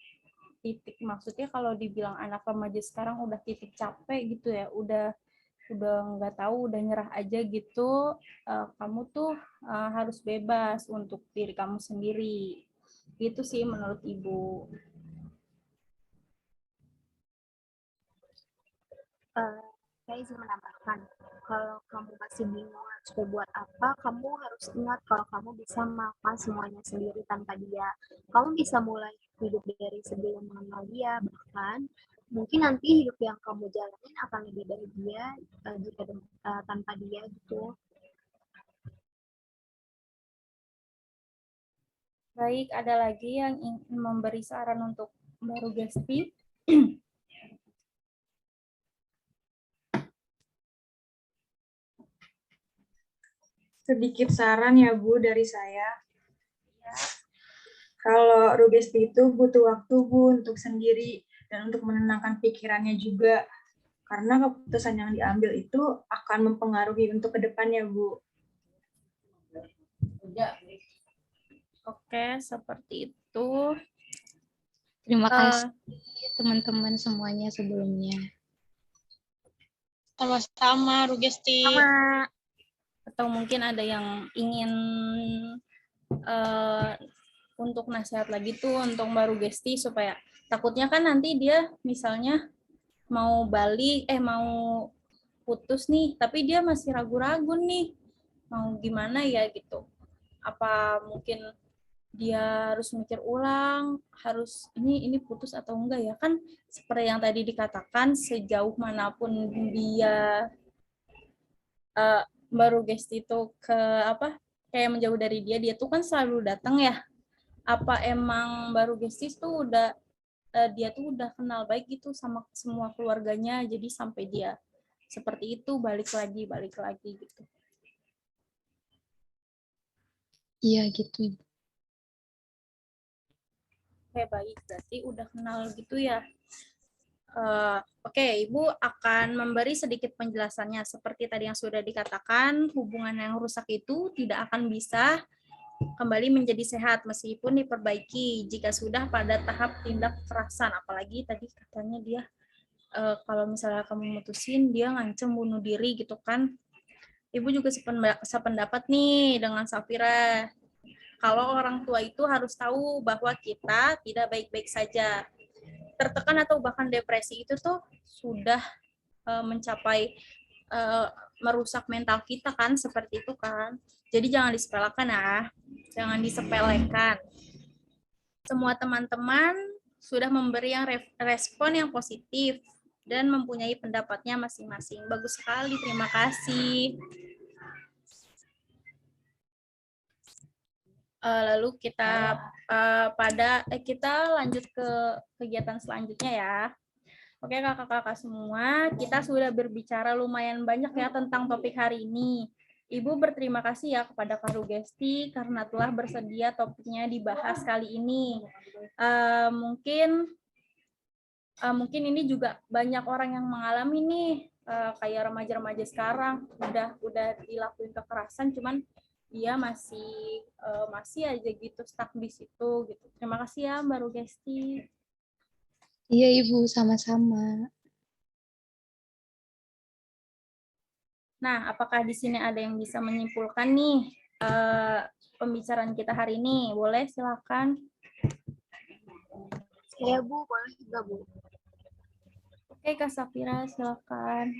maksudnya kalau dibilang anak remaja sekarang udah titik capek gitu ya, udah nggak tahu, udah nyerah aja gitu, kamu tuh harus bebas untuk diri kamu sendiri. Gitu sih menurut Ibu. Saya izin menambahkan, kalau kamu masih bingung harus berbuat apa, kamu harus ingat kalau kamu bisa melakukan semuanya sendiri tanpa dia. Kamu bisa mulai hidup dari sebelum mengenal dia, bahkan mungkin nanti hidup yang kamu jalanin akan lebih dari dia jika tanpa dia gitu. Baik, ada lagi yang ingin memberi saran untuk baru Gesti? Sedikit saran ya Bu dari saya. Kalau Rugesti itu butuh waktu Bu untuk sendiri dan untuk menenangkan pikirannya juga. Karena keputusan yang diambil itu akan mempengaruhi untuk kedepannya Bu. Oke, seperti itu. Terima kasih teman-teman semuanya sebelumnya. Sama-sama, Rugesti. Sama. Atau mungkin ada yang ingin untuk nasihat lagi tuh untuk baru Gesti, supaya takutnya kan nanti dia misalnya mau balik, mau putus nih, tapi dia masih ragu-ragu nih, mau gimana ya gitu. Apa mungkin dia harus mikir ulang, harus ini putus atau enggak ya, kan seperti yang tadi dikatakan, sejauh manapun dia baru Gesti itu kayak menjauh dari dia tuh kan selalu datang ya. Apa emang baru Gesti tuh udah dia tuh udah kenal baik gitu sama semua keluarganya, jadi sampai dia seperti itu balik lagi gitu. Iya gitu. Oke, baik, berarti udah kenal gitu ya. Oke, Ibu akan memberi sedikit penjelasannya. Seperti tadi yang sudah dikatakan, hubungan yang rusak itu tidak akan bisa kembali menjadi sehat meskipun diperbaiki jika sudah pada tahap tindak kekerasan. Apalagi tadi katanya dia kalau misalnya kamu mutusin, dia ngancem bunuh diri gitu kan. Ibu juga sependapat nih dengan Safira. Kalau orang tua itu harus tahu bahwa kita tidak baik-baik saja. Tertekan atau bahkan depresi itu tuh sudah mencapai merusak mental kita kan, seperti itu kan. Jadi jangan disepelekan ya, jangan disepelekan. Semua teman-teman sudah memberi yang respon yang positif dan mempunyai pendapatnya masing-masing. Bagus sekali, terima kasih. Lalu kita kita lanjut ke kegiatan selanjutnya ya. Oke kakak-kakak semua, kita sudah berbicara lumayan banyak ya tentang topik hari ini. Ibu berterima kasih ya kepada Kak Rugesti karena telah bersedia topiknya dibahas kali ini. Mungkin ini juga banyak orang yang mengalami nih, kayak remaja-remaja sekarang udah dilakuin kekerasan, cuman dia masih aja gitu stuck di situ gitu. Terima kasih ya Mbak Rugesti. Iya Ibu, sama-sama. Nah, apakah di sini ada yang bisa menyimpulkan nih pembicaraan kita hari ini? Boleh, silakan. Saya Bu, boleh juga Bu. Oke, Kak Safira, silakan.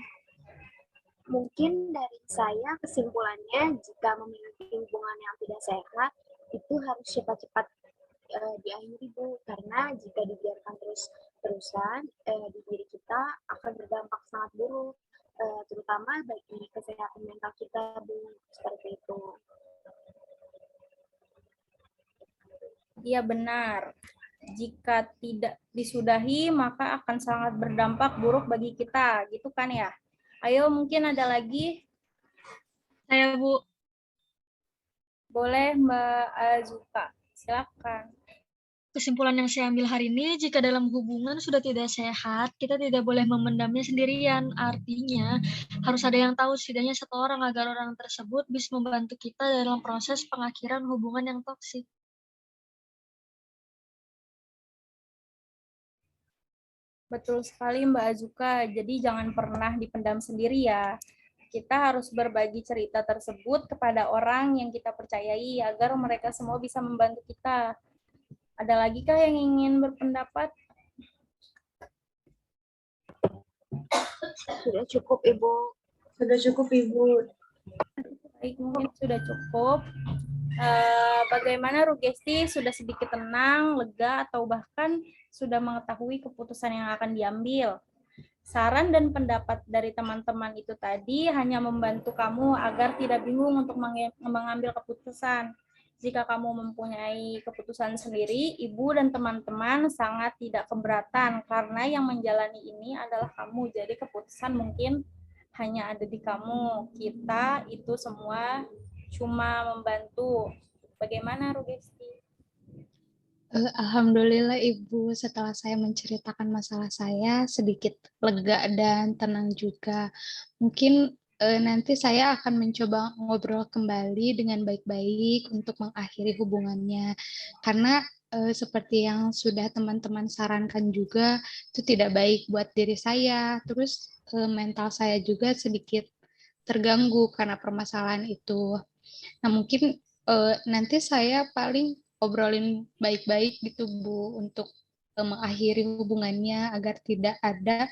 Mungkin dari saya kesimpulannya, jika memiliki hubungan yang tidak sehat, itu harus cepat-cepat diakhiri Bu, karena jika dibiarkan terus-terusan di diri kita akan berdampak sangat buruk, terutama bagi kesehatan mental kita Bu, seperti itu. Iya benar. Jika tidak disudahi, maka akan sangat berdampak buruk bagi kita, gitu kan ya? Ayo, mungkin ada lagi? Saya Bu. Boleh Mbak Azuka, silakan. Kesimpulan yang saya ambil hari ini, jika dalam hubungan sudah tidak sehat, kita tidak boleh memendamnya sendirian. Artinya, harus ada yang tahu setidaknya satu orang agar orang tersebut bisa membantu kita dalam proses pengakhiran hubungan yang toksik. Betul sekali Mbak Azuka, jadi jangan pernah dipendam sendiri ya. Kita harus berbagi cerita tersebut kepada orang yang kita percayai agar mereka semua bisa membantu kita. Ada lagi kah yang ingin berpendapat? Sudah cukup Ibu. Sudah cukup Ibu. Baik, mungkin sudah cukup. Bagaimana Rugesti, sudah sedikit tenang, lega, atau bahkan sudah mengetahui keputusan yang akan diambil? Saran dan pendapat dari teman-teman itu tadi hanya membantu kamu agar tidak bingung untuk mengambil keputusan. Jika kamu mempunyai keputusan sendiri, ibu dan teman-teman sangat tidak keberatan karena yang menjalani ini adalah kamu. Jadi keputusan mungkin hanya ada di kamu. Kita itu semua cuma membantu. Bagaimana Rugesti? Alhamdulillah Ibu, setelah saya menceritakan masalah saya, sedikit lega dan tenang juga. Mungkin nanti saya akan mencoba ngobrol kembali dengan baik-baik untuk mengakhiri hubungannya. Karena seperti yang sudah teman-teman sarankan juga, itu tidak baik buat diri saya. Terus mental saya juga sedikit terganggu karena permasalahan itu. Nah, mungkin nanti saya paling obrolin baik-baik gitu Bu untuk mengakhiri hubungannya agar tidak ada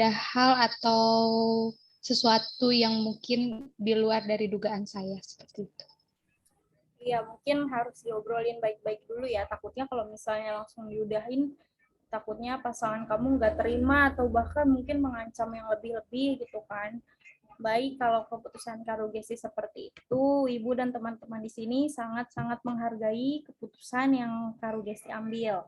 hal atau sesuatu yang mungkin di luar dari dugaan saya seperti itu. Iya, mungkin harus diobrolin baik-baik dulu ya. Takutnya kalau misalnya langsung diudahin, takutnya pasangan kamu nggak terima atau bahkan mungkin mengancam yang lebih-lebih gitu kan. Baik, kalau keputusan Kak Rugesti seperti itu, Ibu dan teman-teman di sini sangat-sangat menghargai keputusan yang Kak Rugesti ambil.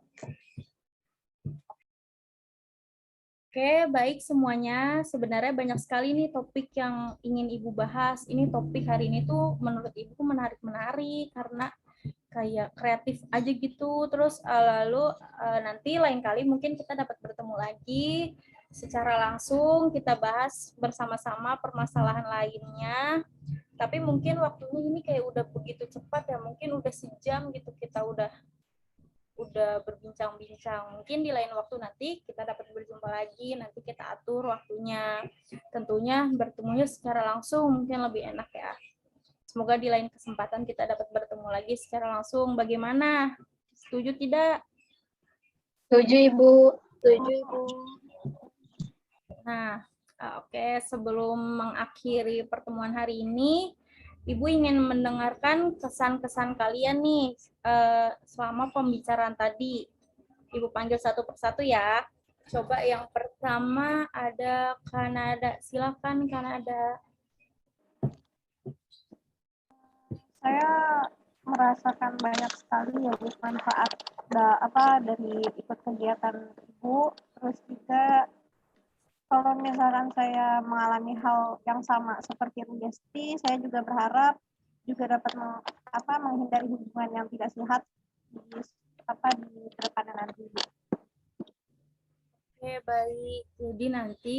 Oke, baik semuanya. Sebenarnya banyak sekali nih topik yang ingin Ibu bahas. Ini topik hari ini tuh menurut Ibu menarik-menarik karena kayak kreatif aja gitu. Terus lalu nanti lain kali mungkin kita dapat bertemu lagi secara langsung, kita bahas bersama-sama permasalahan lainnya. Tapi mungkin waktunya ini kayak udah begitu cepat ya, mungkin udah sejam gitu kita udah berbincang-bincang. Mungkin di lain waktu nanti kita dapat berjumpa lagi, nanti kita atur waktunya. Tentunya bertemunya secara langsung mungkin lebih enak ya. Semoga di lain kesempatan kita dapat bertemu lagi secara langsung. Bagaimana? Setuju tidak? Setuju Ibu. Setuju Ibu. Nah, oke, sebelum mengakhiri pertemuan hari ini, Ibu ingin mendengarkan kesan-kesan kalian nih selama pembicaraan tadi. Ibu panggil satu persatu ya. Coba yang pertama ada Kanada. Silakan Kanada. Saya merasakan banyak sekali ya Bu manfaat dari ikut kegiatan Ibu. Terus juga kalau misalkan saya mengalami hal yang sama seperti Rugesti, saya juga berharap juga dapat menghindari hubungan yang tidak sehat di kedepannya nanti. Oke, baik. Jadi nanti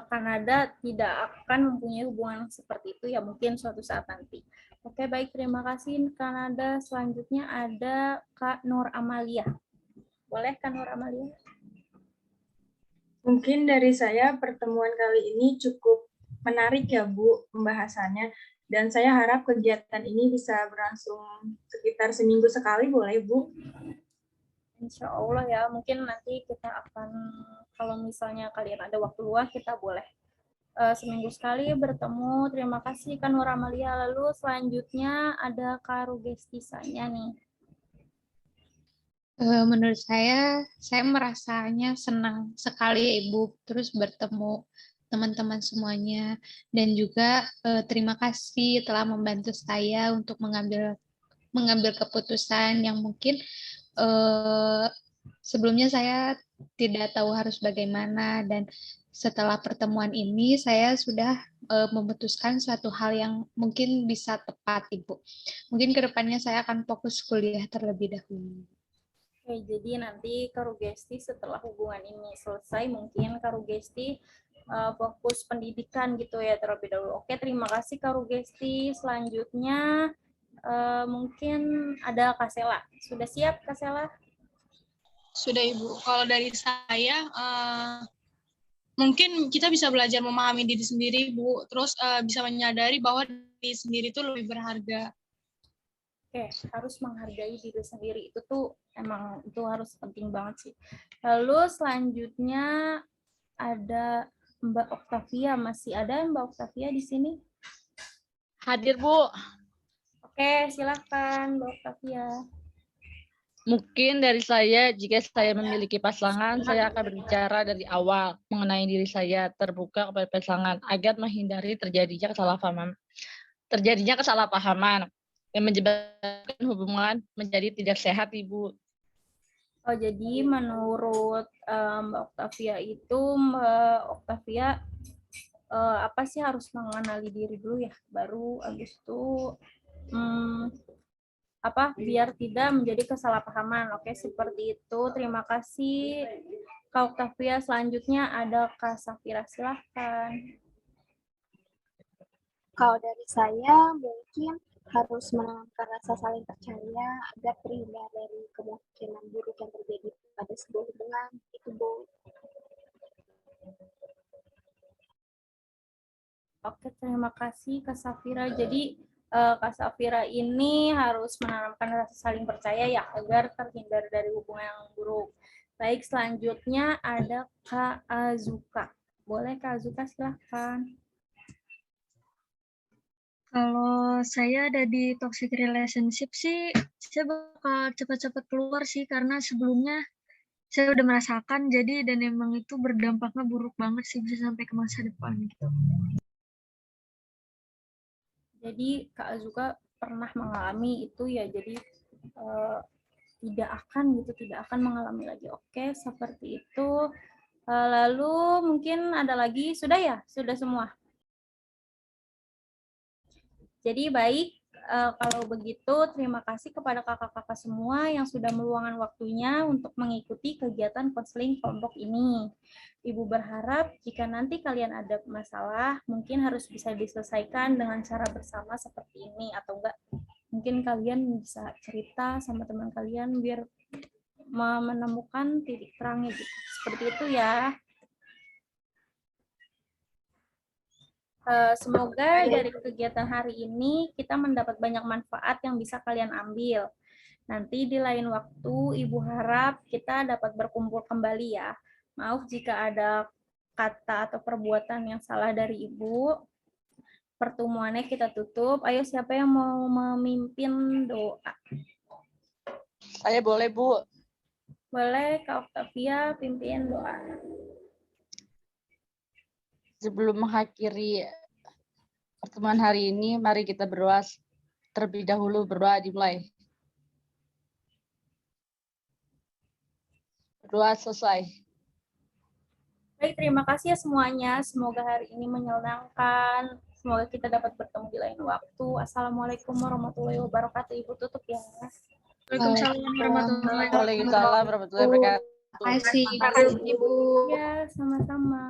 Kanada tidak akan mempunyai hubungan seperti itu ya mungkin suatu saat nanti. Oke, baik. Terima kasih Kanada. Selanjutnya ada Kak Nur Amalia. Boleh Kak Nur Amalia? Mungkin dari saya pertemuan kali ini cukup menarik ya Bu pembahasannya. Dan saya harap kegiatan ini bisa berlangsung sekitar seminggu sekali, boleh Bu? Insya Allah ya, mungkin nanti kita akan, kalau misalnya kalian ada waktu luang, kita boleh seminggu sekali bertemu. Terima kasih Kak Nur Amalia. Lalu selanjutnya ada Kak Rugestisanya nih. Menurut saya merasanya senang sekali ya Ibu, terus bertemu teman-teman semuanya, dan juga terima kasih telah membantu saya untuk mengambil keputusan yang mungkin sebelumnya saya tidak tahu harus bagaimana, dan setelah pertemuan ini saya sudah memutuskan suatu hal yang mungkin bisa tepat Ibu. Mungkin kedepannya saya akan fokus kuliah terlebih dahulu. Oke, jadi nanti Kak Rugesti setelah hubungan ini selesai, mungkin Kak Rugesti fokus pendidikan gitu ya terlebih dahulu. Oke, terima kasih Kak Rugesti. Selanjutnya mungkin ada Kak Sela. Sudah siap Kak Sela? Sudah Ibu. Kalau dari saya, mungkin kita bisa belajar memahami diri sendiri Bu, terus bisa menyadari bahwa diri sendiri itu lebih berharga. Oke, harus menghargai diri sendiri. Itu tuh emang itu harus penting banget sih. Lalu selanjutnya ada Mbak Oktavia. Masih ada Mbak Oktavia di sini? Hadir, Bu. Oke, silakan Mbak Oktavia. Mungkin dari saya, jika saya memiliki pasangan, saya akan berbicara dari awal mengenai diri saya, terbuka kepada pasangan, agar menghindari terjadinya kesalahpahaman yang menyebabkan hubungan menjadi tidak sehat, Ibu. Oh, jadi menurut Mbak Oktavia itu, Mbak Oktavia apa sih harus mengenali diri dulu ya, baru habis itu biar tidak menjadi kesalahpahaman. Oke, seperti itu. Terima kasih Kak Oktavia. Selanjutnya ada Kak Safira, silahkan. Kalau dari saya mungkin harus menanamkan rasa saling percaya agar terhindar dari kemungkinan buruk yang terjadi pada sebuah hubungan. Itu Bu. Oke, terima kasih Kak Safira. Jadi Kak Safira ini harus menanamkan rasa saling percaya ya agar terhindar dari hubungan yang buruk. Baik, selanjutnya ada Kak Azuka. Boleh Kak Azuka, silahkan. Kalau saya ada di toxic relationship sih, saya bakal cepat-cepat keluar sih, karena sebelumnya saya udah merasakan, jadi dan emang itu berdampaknya buruk banget sih, bisa sampai ke masa depan gitu. Jadi Kak Azuka pernah mengalami itu ya, jadi tidak akan mengalami lagi. Oke, seperti itu. Lalu mungkin ada lagi, sudah ya? Sudah semua? Jadi baik, kalau begitu terima kasih kepada kakak-kakak semua yang sudah meluangkan waktunya untuk mengikuti kegiatan konseling kelompok ini. Ibu berharap jika nanti kalian ada masalah, mungkin harus bisa diselesaikan dengan cara bersama seperti ini, atau enggak mungkin kalian bisa cerita sama teman kalian biar menemukan titik terangnya gitu. Seperti itu ya. Semoga dari kegiatan hari ini kita mendapat banyak manfaat yang bisa kalian ambil. Nanti di lain waktu, Ibu harap kita dapat berkumpul kembali ya. Maaf jika ada kata atau perbuatan yang salah dari Ibu. Pertemuannya kita tutup. Ayo, siapa yang mau memimpin doa? Saya boleh, Bu. Boleh, Kak Oktavia pimpin doa. Sebelum mengakhiri pertemuan hari ini, mari kita berdoa terlebih dahulu. Berdoa dimulai. Berdoa selesai. Baik, terima kasih ya semuanya. Semoga hari ini menyenangkan. Semoga kita dapat bertemu di lain waktu. Assalamualaikum warahmatullahi wabarakatuh. Ibu tutup ya. Waalaikumsalam warahmatullahi Waalaikumsalam warahmatullahi wabarakatuh. Terima kasih. Terima kasih, Bu. Ya, sama-sama.